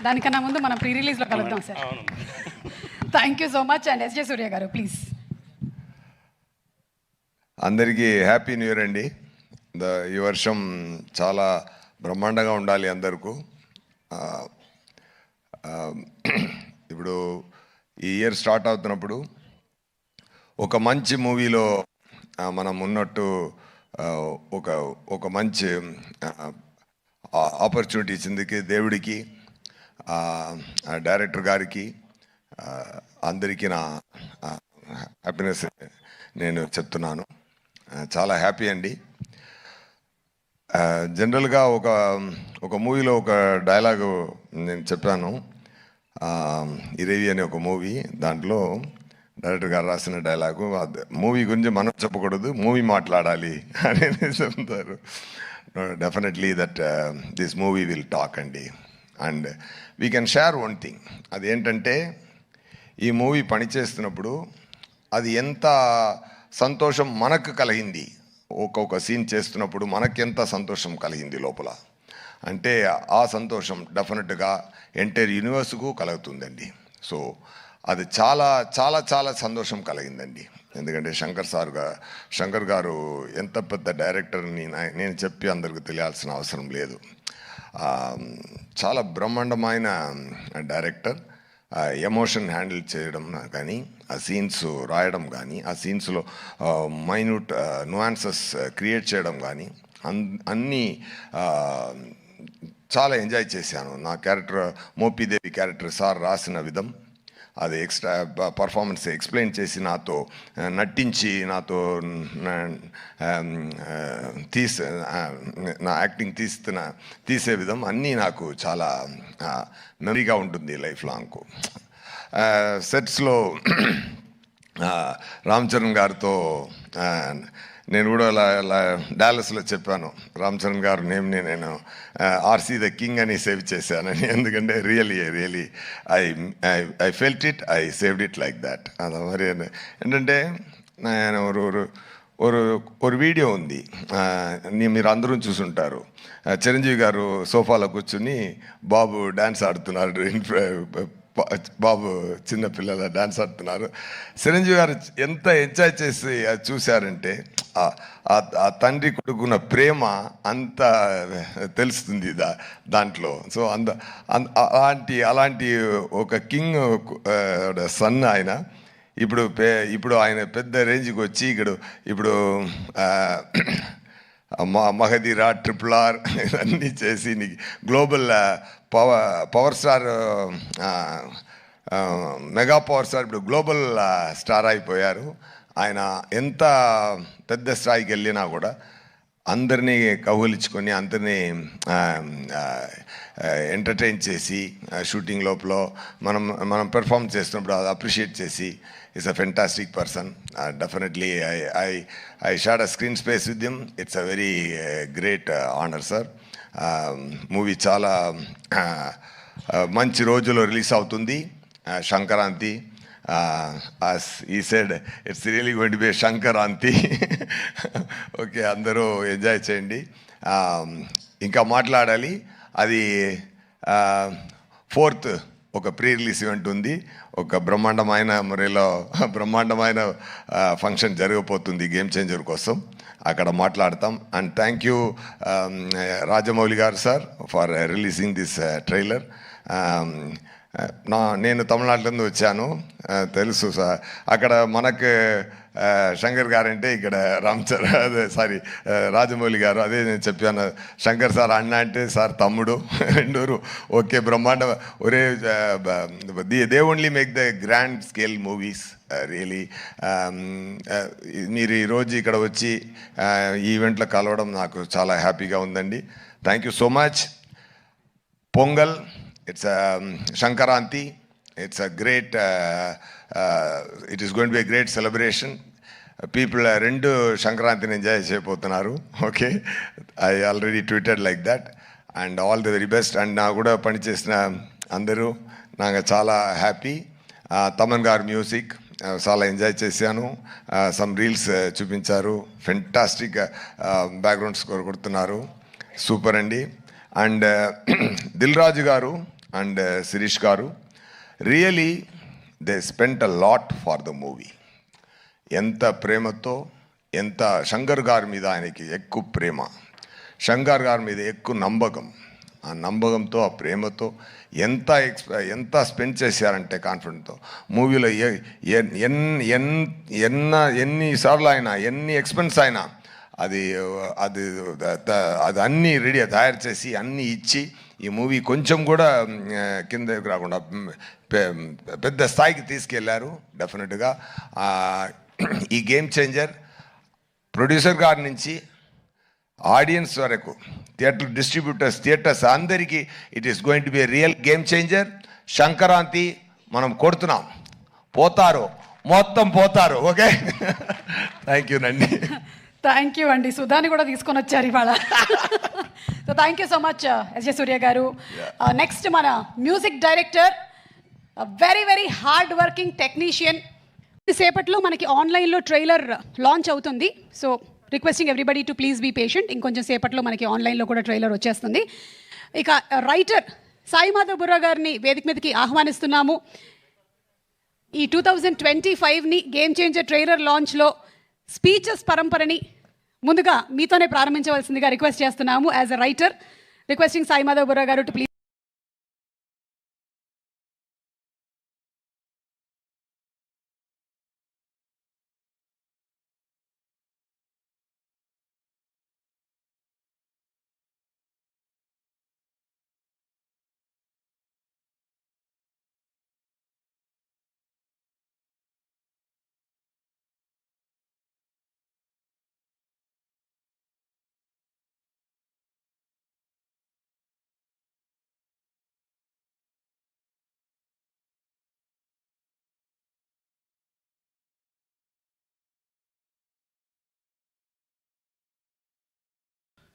దానికన్నా ముందు మనం ప్రీ రిలీజ్లో కలుద్దాం sir. Thank you so much. And SJ Surya గారు ప్లీజ్. అందరికీ హ్యాపీ న్యూ ఇయర్ అండి. ఈ వర్షం చాలా బ్రహ్మాండంగా ఉండాలి అందరికీ. ఇప్పుడు ఈ ఇయర్ స్టార్ట్ అవుతున్నప్పుడు ఒక మంచి మూవీలో మనం ఉన్నట్టు ఒక మంచి ఆపర్చునిటీ ఇచ్చిందికి దేవుడికి, డైరెక్టర్ గారికి, అందరికీ నా హ్యాపీనెస్ నేను చెప్తున్నాను. చాలా హ్యాపీ అండి. జనరల్గా ఒక మూవీలో ఒక డైలాగు నేను చెప్పాను. ఇరేవి అనే ఒక మూవీ, దాంట్లో డైరెక్టర్ గారు రాసిన డైలాగు, మూవీ గురించి మనం చెప్పకూడదు, మూవీ మాట్లాడాలి అని చెప్తారు. Definitely that this movie will talk అండి. And we can share one thing. అదేంటంటే ఈ మూవీ పనిచేస్తున్నప్పుడు అది ఎంత సంతోషం మనకు కలిగింది, ఒక్కొక్క సీన్ చేస్తున్నప్పుడు మనకెంత సంతోషం కలిగింది లోపల అంటే ఆ సంతోషం డెఫినెట్గా ఎంటైర్ యూనివర్స్కు కలుగుతుందండి. సో అది చాలా చాలా చాలా సంతోషం కలిగిందండి. ఎందుకంటే శంకర్ గారు ఎంత పెద్ద డైరెక్టర్ని నేను చెప్పి అందరికి తెలియాల్సిన అవసరం లేదు. చాలా బ్రహ్మాండమైన డైరెక్టర్. ఎమోషన్ హ్యాండిల్ చేయడం కానీ, ఆ సీన్స్ రాయడం కానీ, ఆ సీన్స్లో మైన్యూట్ నువాన్సెస్ క్రియేట్ చేయడం కానీ అన్నీ చాలా ఎంజాయ్ చేశాను. నా క్యారెక్టర్ మోపిదేవి క్యారెక్టర్ సార్ రాసిన విధం, అది ఎక్స్ట్రా పర్ఫార్మెన్స్ ఎక్స్ప్లెయిన్ చేసి నాతో నటించి నాతో నా యాక్టింగ్ తీసే విధం అన్నీ నాకు చాలా మెమరీగా ఉంటుంది లైఫ్ లాంగ్. సెట్స్లో రామ్ చరణ్ గారితో నేను కూడా డాలస్లో చెప్పాను, రామ్ చరణ్ గారు నేమ్ని నేను ఆర్సీ ద కింగ్ అని సేవ్ చేశానని. ఎందుకంటే really I felt it, I saved it like that. అది మరి ఏంటంటే నేను ఒక వీడియో ఉంది, మీరు అందరూ చూసుంటారు. చిరంజీవి గారు సోఫాలో కూర్చుని బాబు డ్యాన్స్ ఆడుతున్నారు, బాబు చిన్నపిల్లల డ్యాన్స్ ఆడుతున్నారు. చిరంజీవి గారు ఎంత ఎంజాయ్ చేసి అది చూశారంటే ఆ తండ్రి కొడుకున్న ప్రేమ అంత తెలుస్తుంది దాంట్లో. సో అలాంటి ఒక కింగ్ సన్ ఆయన. ఇప్పుడు ఆయన పెద్ద రేంజ్కి వచ్చి ఇప్పుడు మహదీరా, RRR ఇవన్నీ చేసి global power star, mega power star, ఇప్పుడు గ్లోబల్ స్టార్ అయిపోయారు. ఆయన ఎంత పెద్ద స్థాయికి వెళ్ళినా కూడా అందరినీ కౌగిలించుకొని అందరినీ ఎంటర్టైన్ చేసి షూటింగ్ లోపల మనం పెర్ఫామ్ చేస్తున్నప్పుడు అది అప్రిషియేట్ చేసి is a fantastic person. Definitely I shared a screen space with him. It's a very great honour sir. Movie చాలా మంచి రోజుల్లో రిలీజ్ అవుతుంది, Sankranti. As he said, it's really going to be a Sankranti. Okay, అందరూ enjoy చేయండి. ఇంకా మాట్లాడాలి. అది 4th ఒక ప్రీ రిలీజ్ ఈవెంట్ ఉంది. ఒక బ్రహ్మాండమైన బ్రహ్మాండమైన ఫంక్షన్ జరగబోతుంది గేమ్ చేంజర్ కోసం, అక్కడ మాట్లాడతాం. అండ్ థ్యాంక్ యూ రాజమౌళి గారు sir for releasing this trailer. నేను తమిళనాడులో వచ్చాను, తెలుసు సార్. అక్కడ మనకు శంకర్ గారు అంటే ఇక్కడ రాజమౌళి గారు. అదే నేను చెప్పాను, శంకర్ సార్ అన్న అంటే సార్ తమ్ముడు, రెండూరు ఓకే బ్రహ్మాండ. ఒరే they only make the grand scale movies really. మీరు ఈరోజు ఇక్కడ వచ్చి ఈ ఈవెంట్లో కలవడం నాకు చాలా హ్యాపీగా ఉందండి. Thank you so much. Pongal, it's a Sankaranti. It's a great, it is going to be a great celebration. People rendu Sankaranti enjoy cheyabothunnaru. Okay, I already tweeted like that. And all the very best. And na kuda pani chesina andaru naga chaala happy. Taman gar music చాలా enjoy చేశాను. Some reels చూపించారు, fantastic background score కొడుతున్నారు, super అండి. And Dil Raju గారు and Sirish గారు, really they spent a lot for the movie. ఎంత ప్రేమతో, ఎంత శంకర్ గారి మీద ఆయనకి ఎక్కువ ప్రేమ, శంకర్ గారి మీద ఎక్కువ నమ్మకం, ఆ నమ్మకంతో ఆ ప్రేమతో ఎంత స్పెండ్ చేశారంటే కాన్ఫిడెంట్తో మూవీలో ఎన్నిసార్లు అయినా ఎన్ని ఎక్స్పెన్స్ అయినా అది అది అది అన్నీ రెడీ తయారు చేసి అన్నీ ఇచ్చి ఈ మూవీ కొంచెం కూడా కిందకి రాకుండా పెద్ద స్థాయికి తీసుకెళ్లారు. డెఫినెట్గా ఈ గేమ్ చేంజర్ ప్రొడ్యూసర్ గారి నుంచి ఆడియన్స్ వరకు, థియేటర్ డిస్ట్రిబ్యూటర్స్, థియేటర్స్ అందరికీ it is going to be a real game changer. Sankranti మనం కొడుతున్నాం, పోతారు, మొత్తం పోతారు. ఓకే, థ్యాంక్ యూ నండి. థ్యాంక్ యూ అండి. సుధాని కూడా తీసుకొని వచ్చారు ఇవాళ. So thank you so much SJ Surya గారు. నెక్స్ట్ మన music director, very very hard working technician. సేపట్లో మనకి ఆన్లైన్లో ట్రైలర్ లాంచ్ అవుతుంది. So requesting everybody to please be patient. ఇంకొంచెం సేపట్లో మనకి ఆన్లైన్లో కూడా ట్రైలర్ వచ్చేస్తుంది. ఇక రైటర్ సాయి మాధవ్ బుర్రా గారిని వేదిక మీదకి ఆహ్వానిస్తున్నాము. ఈ 2025ని గేమ్ చేంజర్ ట్రైలర్ లాంచ్లో స్పీచెస్ పరంపరని ముందుగా మీతోనే ప్రారంభించవలసిందిగా రిక్వెస్ట్ చేస్తున్నాము. As a writer, requesting Sai Madhav Burra గారు to please.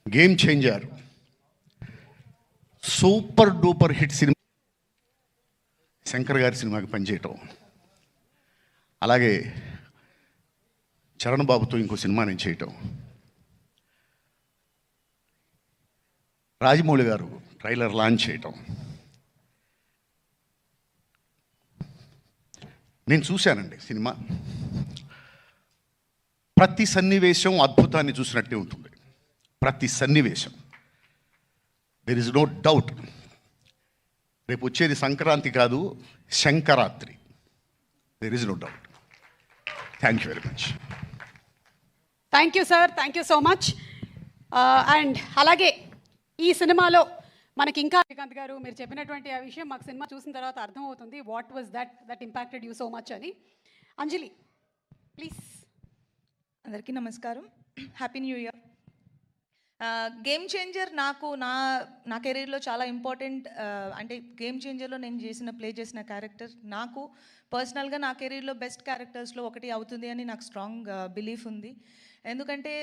Game changer super duper hit cinema, Shankar గారి సినిమాకి పనిచేయటం, అలాగే చరణ్ బాబుతో ఇంకో సినిమా నేను చేయటం, రాజమౌళి గారు ట్రైలర్ లాంచ్ చేయటం, నేను చూశానండి సినిమా. ప్రతి సన్నివేశం అద్భుతాన్ని చూసినట్టే ఉంటుంది. ప్రతి సన్నివేశం, దెర్ ఇస్ నో డౌట్. రేపు వచ్చేది సంక్రాంతి కాదు, శంకరాత్రి. There is no doubt. Thank you very much. Thank you sir, thank you so much. And అలాగే ఈ సినిమాలో మనకి ఇంకా శ్రీకాంత్ గారు మీరు చెప్పినటువంటి ఆ విషయం మాకు సినిమా చూసిన తర్వాత అర్థమవుతుంది. What was that impacted you so much అని. అంజలి ప్లీజ్. అందరికీ నమస్కారం, happy new year. Game changer నాకు నా కెరీర్లో చాలా ఇంపార్టెంట్. అంటే గేమ్ చేంజర్లో నేను ప్లే చేసిన క్యారెక్టర్ నాకు పర్సనల్గా నా కెరీర్లో బెస్ట్ క్యారెక్టర్స్లో ఒకటి అవుతుంది అని నాకు స్ట్రాంగ్ బిలీఫ్ ఉంది. ఎందుకంటే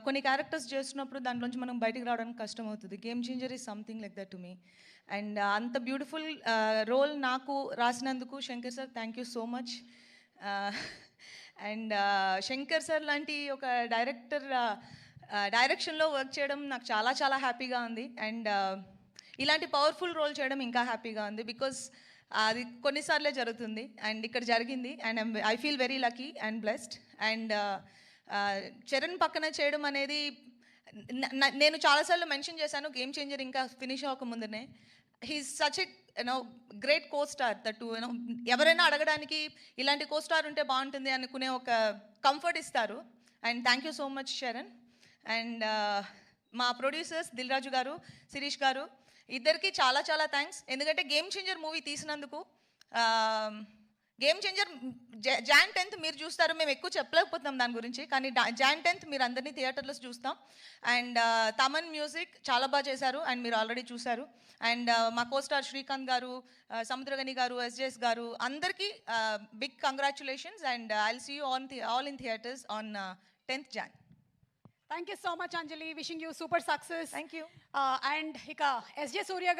కొన్ని క్యారెక్టర్స్ చేస్తున్నప్పుడు దాంట్లోంచి మనం బయటికి రావడానికి కష్టం అవుతుంది. Game changer is something like that to me. And అంత బ్యూటిఫుల్ రోల్ నాకు రాసినందుకు Shankar sir thank you so much. And Shankar sir లాంటి ఒక డైరెక్షన్లో వర్క్ చేయడం నాకు చాలా చాలా హ్యాపీగా ఉంది. అండ్ ఇలాంటి పవర్ఫుల్ రోల్ చేయడం ఇంకా హ్యాపీగా ఉంది. బికాస్ అది కొన్నిసార్లే జరుగుతుంది అండ్ ఇక్కడ జరిగింది. And I feel very lucky and blessed. And Charan పక్కన చేయడం అనేది నేను చాలాసార్లు మెన్షన్ చేశాను గేమ్ చేంజర్ ఇంకా ఫినిష్ అవ్వకముందునే. He's such a great co star that ఎవరైనా అడగడానికి ఇలాంటి కో స్టార్ ఉంటే బాగుంటుంది అనుకునే ఒక కంఫర్ట్ ఇస్తారు. And thank you so much Charan. And మా ప్రొడ్యూసర్స్ దిల్ రాజు గారు, శిరీష్ గారు, ఇద్దరికి చాలా చాలా థ్యాంక్స్. ఎందుకంటే గేమ్ చేంజర్ మూవీ తీసినందుకు. గేమ్ చేంజర్ జాన్ 10th మీరు చూస్తారు. మేము ఎక్కువ చెప్పలేకపోతున్నాం దాని గురించి, కానీ జాన్ 10th మీరు అందరినీ థియేటర్లో చూస్తాం. అండ్ తమన్ మ్యూజిక్ చాలా బాగా చేశారు అండ్ మీరు ఆల్రెడీ చూశారు. అండ్ మా కోస్టార్ శ్రీకాంత్ గారు, సముద్రగని గారు, ఎస్జేఎస్ గారు, అందరికీ big congratulations. And I will see you all in theatres on 10th Jan. Thank you so much Anjali. Wishing you super success. Thank you. And ఇక ఎస్జే సూర్య గారు